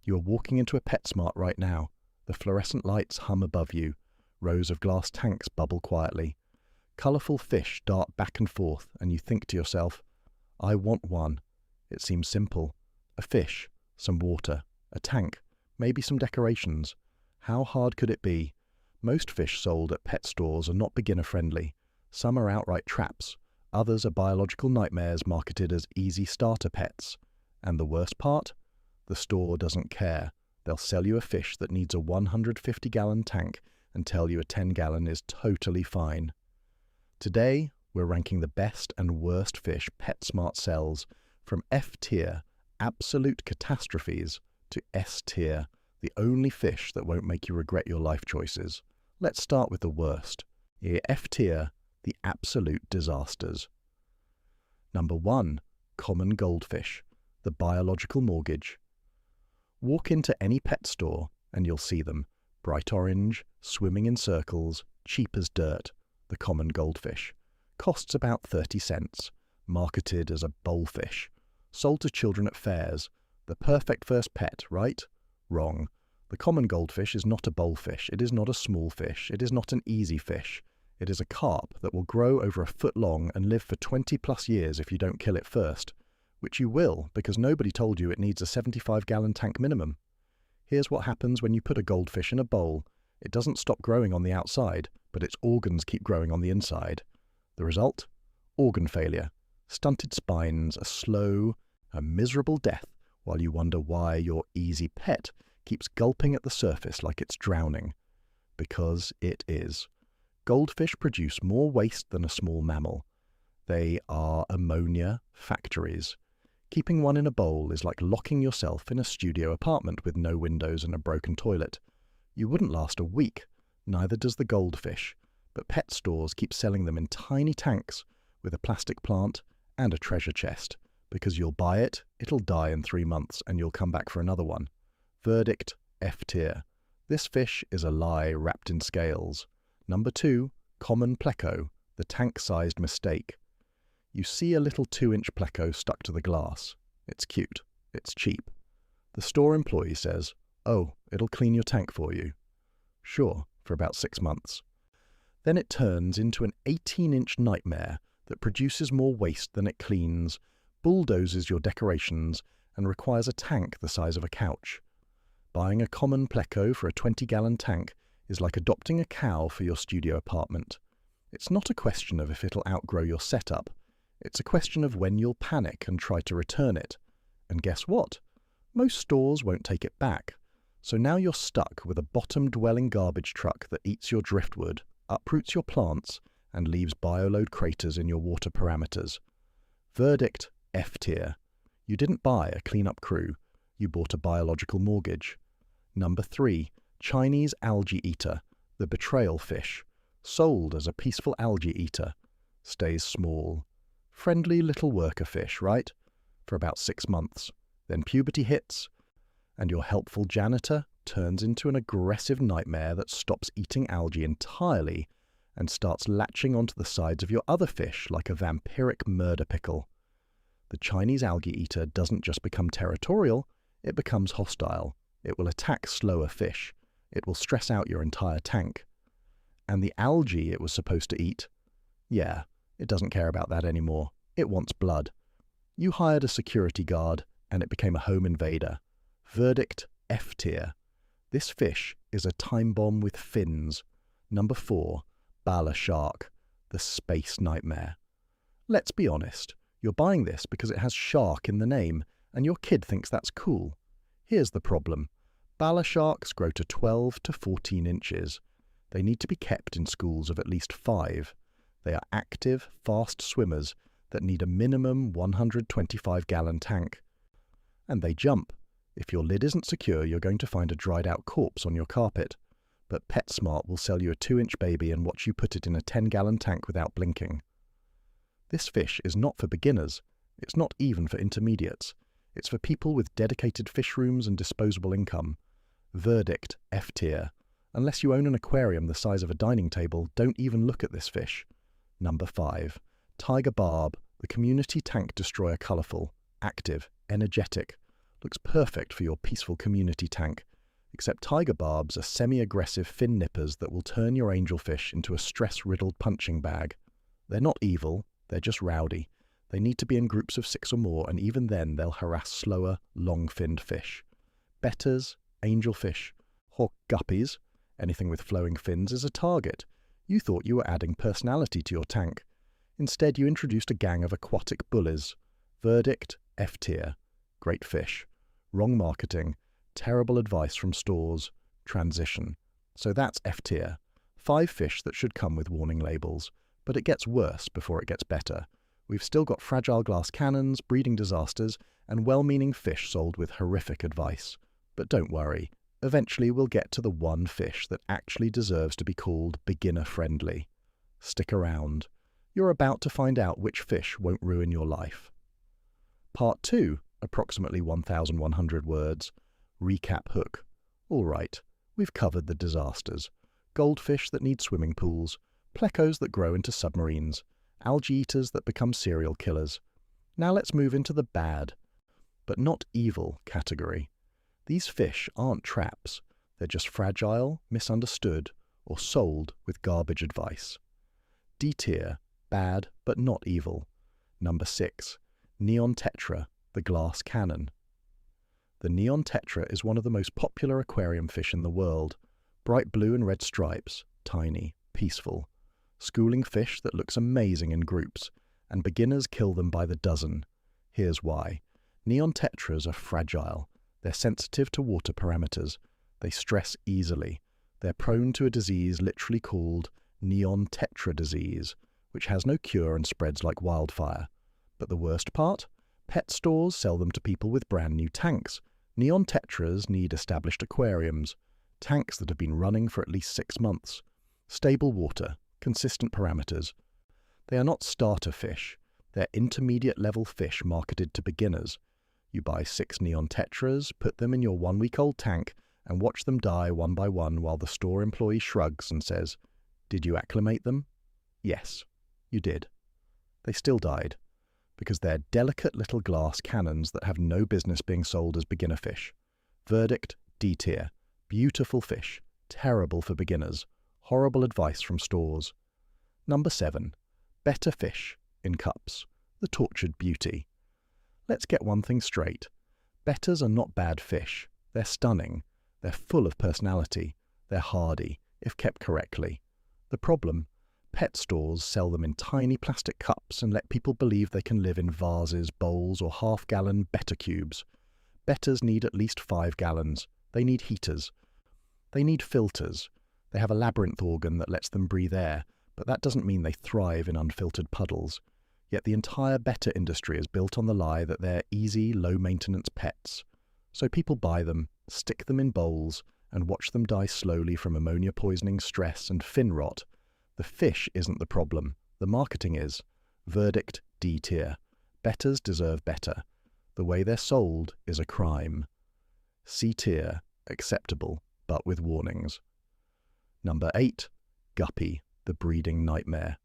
You are walking into a PetSmart right now. The fluorescent lights hum above you. Rows of glass tanks bubble quietly. Colourful fish dart back and forth, and you think to yourself, I want one. It seems simple. A fish, some water, a tank, maybe some decorations. How hard could it be? Most fish sold at pet stores are not beginner-friendly. Some are outright traps. Others are biological nightmares marketed as easy starter pets. And the worst part? The store doesn't care. They'll sell you a fish that needs a 150-gallon tank and tell you a 10-gallon is totally fine. Today, we're ranking the best and worst fish PetSmart sells, from F tier, absolute catastrophes, to S tier, the only fish that won't make you regret your life choices. Let's start with the worst. F tier, the absolute disasters. Number 1. Common goldfish, the biological mortgage. Walk into any pet store and you'll see them. Bright orange, swimming in circles, cheap as dirt. The common goldfish. Costs about 30 cents. Marketed as a bowlfish. Sold to children at fairs. The perfect first pet, right? Wrong. The common goldfish is not a bowlfish. It is not a small fish. It is not an easy fish. It is a carp that will grow over a foot long and live for 20+ years if you don't kill it first. Which you will, because nobody told you it needs a 75-gallon tank minimum. Here's what happens when you put a goldfish in a bowl. It doesn't stop growing on the outside, but its organs keep growing on the inside. The result? Organ failure, stunted spines, a miserable death, while you wonder why your easy pet keeps gulping at the surface like it's drowning. Because it is. Goldfish produce more waste than a small mammal. They are ammonia factories. Keeping one in a bowl is like locking yourself in a studio apartment with no windows and a broken toilet. You wouldn't last a week, neither does the goldfish, but pet stores keep selling them in tiny tanks with a plastic plant and a treasure chest, because you'll buy it, it'll die in 3 months, and you'll come back for another one. Verdict, F tier. This fish is a lie wrapped in scales. Number 2, common pleco, the tank-sized mistake. You see a little 2-inch pleco stuck to the glass. It's cute. It's cheap. The store employee says, oh, it'll clean your tank for you. Sure, for about 6 months. Then it turns into an 18-inch nightmare that produces more waste than it cleans, bulldozes your decorations, and requires a tank the size of a couch. Buying a common pleco for a 20-gallon tank is like adopting a cow for your studio apartment. It's not a question of if it'll outgrow your setup. It's a question of when you'll panic and try to return it. And guess what? Most stores won't take it back. So now you're stuck with a bottom-dwelling garbage truck that eats your driftwood, uproots your plants, and leaves bioload craters in your water parameters. Verdict, F tier. You didn't buy a cleanup crew. You bought a biological mortgage. Number 3, Chinese algae eater, the betrayal fish. Sold as a peaceful algae eater. Stays small. Friendly little worker fish, right? For about 6 months. Then puberty hits, and your helpful janitor turns into an aggressive nightmare that stops eating algae entirely and starts latching onto the sides of your other fish like a vampiric murder pickle. The Chinese algae eater doesn't just become territorial, it becomes hostile. It will attack slower fish. It will stress out your entire tank. And the algae it was supposed to eat? Yeah, it doesn't care about that anymore. It wants blood. You hired a security guard, and it became a home invader. Verdict, F tier. This fish is a time bomb with fins. Number 4, bala shark, the space nightmare. Let's be honest, you're buying this because it has shark in the name, and your kid thinks that's cool. Here's the problem. Bala sharks grow to 12 to 14 inches. They need to be kept in schools of at least 5. They are active, fast swimmers that need a minimum 125-gallon tank. And they jump. If your lid isn't secure, you're going to find a dried-out corpse on your carpet. But PetSmart will sell you a 2-inch baby and watch you put it in a 10-gallon tank without blinking. This fish is not for beginners. It's not even for intermediates. It's for people with dedicated fish rooms and disposable income. Verdict, F tier. Unless you own an aquarium the size of a dining table, don't even look at this fish. Number 5. Tiger barb, the community tank destroyer, colourful, active, energetic, Looks perfect for your peaceful community tank, except tiger barbs are semi-aggressive fin nippers that will turn your angelfish into a stress-riddled punching bag. They're not evil, they're just rowdy. They need to be in groups of 6 or more, and even then they'll harass slower, long-finned fish. Bettas, angelfish, hawk guppies, anything with flowing fins is a target. You thought you were adding personality to your tank. Instead, you introduced a gang of aquatic bullies. Verdict, F tier. Great fish. Wrong marketing. Terrible advice from stores. Transition. So that's F tier. 5 fish that should come with warning labels. But it gets worse before it gets better. We've still got fragile glass cannons, breeding disasters, and well-meaning fish sold with horrific advice. But don't worry. Eventually we'll get to the one fish that actually deserves to be called beginner-friendly. Stick around. You're about to find out which fish won't ruin your life. Part 2, approximately 1,100 words. Recap hook. All right, we've covered the disasters. Goldfish that need swimming pools, plecos that grow into submarines, algae eaters that become serial killers. Now let's move into the bad, but not evil category. These fish aren't traps. They're just fragile, misunderstood, or sold with garbage advice. D tier, bad but not evil. Number 6, neon tetra, the glass cannon. The neon tetra is one of the most popular aquarium fish in the world. Bright blue and red stripes, tiny, peaceful. Schooling fish that looks amazing in groups, and beginners kill them by the dozen. Here's why. Neon tetras are fragile. They're sensitive to water parameters. They stress easily. They're prone to a disease literally called neon tetra disease, which has no cure and spreads like wildfire. But the worst part? Pet stores sell them to people with brand new tanks. Neon tetras need established aquariums, tanks that have been running for at least 6 months. Stable water, consistent parameters. They are not starter fish. They're intermediate-level fish marketed to beginners. You buy 6 neon tetras, put them in your 1-week-old tank, and watch them die one by one while the store employee shrugs and says, "Did you acclimate them?" Yes, you did. They still died, because they're delicate little glass cannons that have no business being sold as beginner fish. Verdict, D tier. Beautiful fish, terrible for beginners. Horrible advice from stores. Number 7, betta fish in cups, the tortured beauty. Let's get one thing straight. Bettas are not bad fish. They're stunning. They're full of personality. They're hardy, if kept correctly. The problem? Pet stores sell them in tiny plastic cups and let people believe they can live in vases, bowls, or half-gallon betta cubes. Bettas need at least 5 gallons. They need heaters. They need filters. They have a labyrinth organ that lets them breathe air, but that doesn't mean they thrive in unfiltered puddles. Yet the entire betta industry is built on the lie that they're easy, low-maintenance pets. So people buy them, stick them in bowls, and watch them die slowly from ammonia poisoning, stress, and fin rot. The fish isn't the problem. The marketing is. Verdict, D tier. Bettas deserve better. The way they're sold is a crime. C tier, acceptable, but with warnings. Number 8, guppy, the breeding nightmare.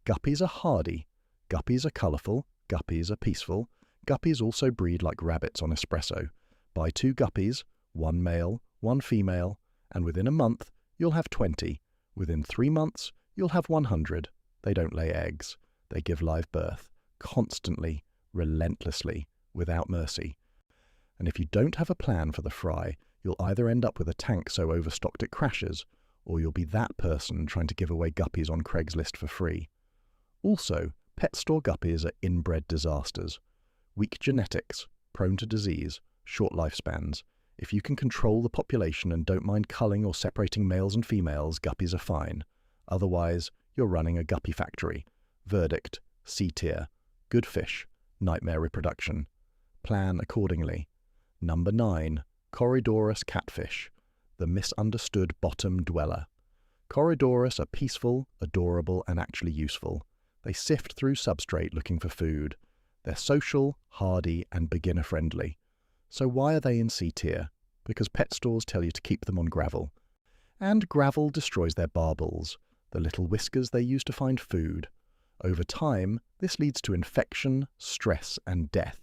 Guppies are hardy. Guppies are colourful. Guppies are peaceful. Guppies also breed like rabbits on espresso. Buy 2 guppies, 1 male, 1 female, and within a month you'll have 20. Within 3 months you'll have 100. They don't lay eggs. They give live birth, constantly, relentlessly, without mercy. And if you don't have a plan for the fry, you'll either end up with a tank so overstocked it crashes, or you'll be that person trying to give away guppies on Craigslist for free. Also, pet store guppies are inbred disasters. Weak genetics, prone to disease, short lifespans. If you can control the population and don't mind culling or separating males and females, guppies are fine. Otherwise, you're running a guppy factory. Verdict, C tier. Good fish, nightmare reproduction. Plan accordingly. Number 9, Corydoras catfish, the misunderstood bottom dweller. Corydoras are peaceful, adorable, and actually useful. They sift through substrate looking for food. They're social, hardy, and beginner-friendly. So why are they in C tier? Because pet stores tell you to keep them on gravel. And gravel destroys their barbels, the little whiskers they use to find food. Over time, this leads to infection, stress, and death.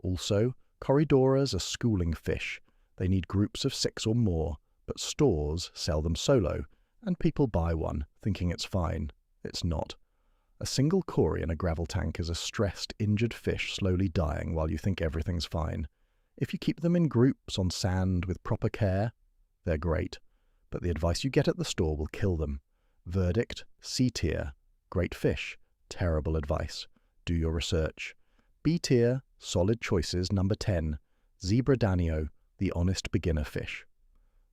Also, Corridoras are schooling fish. They need groups of 6 or more, but stores sell them solo, and people buy one, thinking it's fine. It's not. A single cory in a gravel tank is a stressed, injured fish slowly dying while you think everything's fine. If you keep them in groups on sand with proper care, they're great. But the advice you get at the store will kill them. Verdict, C tier. Great fish. Terrible advice. Do your research. B tier, solid choices, number 10. Zebra danio, the honest beginner fish.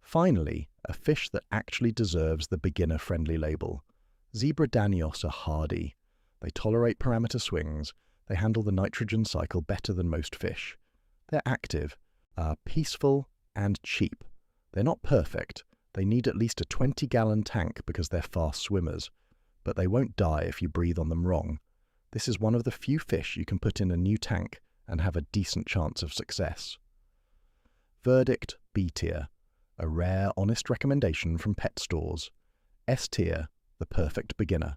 Finally, a fish that actually deserves the beginner-friendly label. Zebra danios are hardy. They tolerate parameter swings. They handle the nitrogen cycle better than most fish. They're active, peaceful, and cheap. They're not perfect. They need at least a 20-gallon tank because they're fast swimmers. But they won't die if you breathe on them wrong. This is one of the few fish you can put in a new tank and have a decent chance of success. Verdict, B tier. A rare, honest recommendation from pet stores. S tier, the perfect beginner.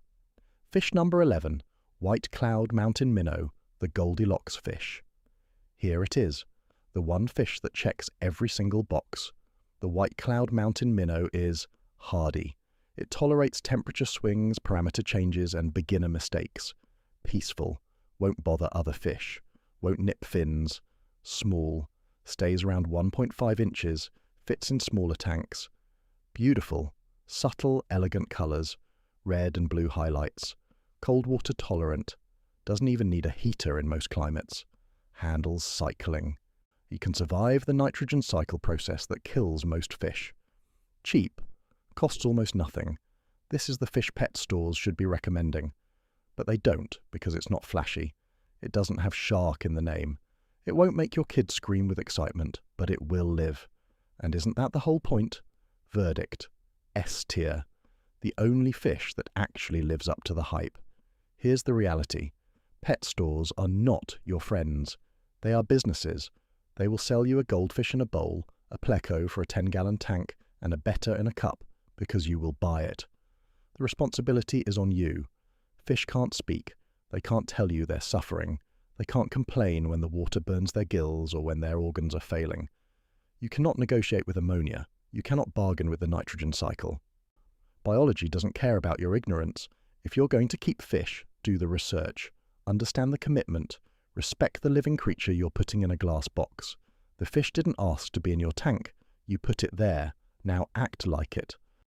Fish number 11, white cloud mountain minnow, the Goldilocks fish. Here it is, the one fish that checks every single box. The white cloud mountain minnow is hardy. It tolerates temperature swings, parameter changes, and beginner mistakes. Peaceful, won't bother other fish, won't nip fins, small, stays around 1.5 inches, fits in smaller tanks. Beautiful, subtle, elegant colours, red and blue highlights, cold water tolerant, doesn't even need a heater in most climates, handles cycling. You can survive the nitrogen cycle process that kills most fish. Cheap, costs almost nothing. This is the fish pet stores should be recommending. But they don't because it's not flashy. It doesn't have shark in the name. It won't make your kids scream with excitement, but it will live. And isn't that the whole point? Verdict, S tier. The only fish that actually lives up to the hype. Here's the reality. Pet stores are not your friends. They are businesses. They will sell you a goldfish in a bowl, a pleco for a 10-gallon tank, and a betta in a cup because you will buy it. The responsibility is on you. Fish can't speak. They can't tell you they're suffering. They can't complain when the water burns their gills or when their organs are failing. You cannot negotiate with ammonia. You cannot bargain with the nitrogen cycle. Biology doesn't care about your ignorance. If you're going to keep fish, do the research. Understand the commitment. Respect the living creature you're putting in a glass box. The fish didn't ask to be in your tank. You put it there. Now act like it.